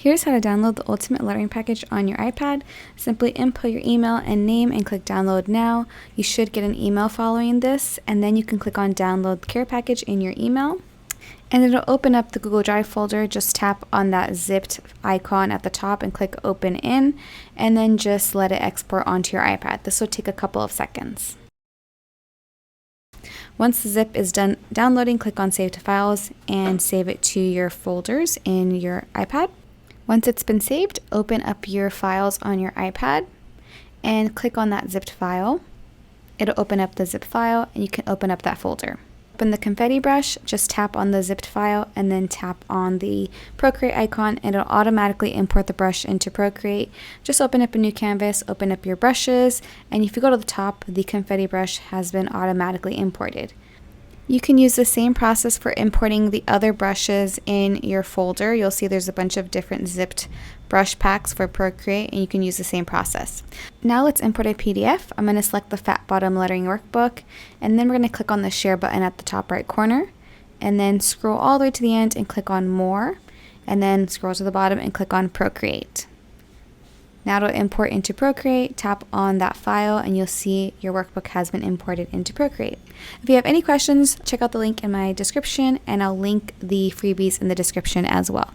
Here's how to download the Ultimate Lettering Package on your iPad. Simply input your email and name and click download now. You should get an email following this, and then you can click on download the care package in your email. And it'll open up the Google Drive folder. Just tap on that zipped icon at the top and click open in, and then just let it export onto your iPad. This will take a couple of seconds. Once the zip is done downloading, click on Save to Files and save it to your folders in your iPad. Once it's been saved, open up your files on your iPad and click on that zipped file. It'll open up the zip file and you can open up that folder. Open the confetti brush, just tap on the zipped file and then tap on the Procreate icon and it'll automatically import the brush into Procreate. Just open up a new canvas, open up your brushes, and if you go to the top, the confetti brush has been automatically imported. You can use the same process for importing the other brushes in your folder. You'll see there's a bunch of different zipped brush packs for Procreate, and you can use the same process. Now let's import a PDF. I'm going to select the Fat Bottom Lettering Workbook, and then we're going to click on the Share button at the top right corner, and then scroll all the way to the end and click on More, and then scroll to the bottom and click on Procreate. Now it'll import into Procreate, tap on that file, and you'll see your workbook has been imported into Procreate. If you have any questions, check out the link in my description, and I'll link the freebies in the description as well.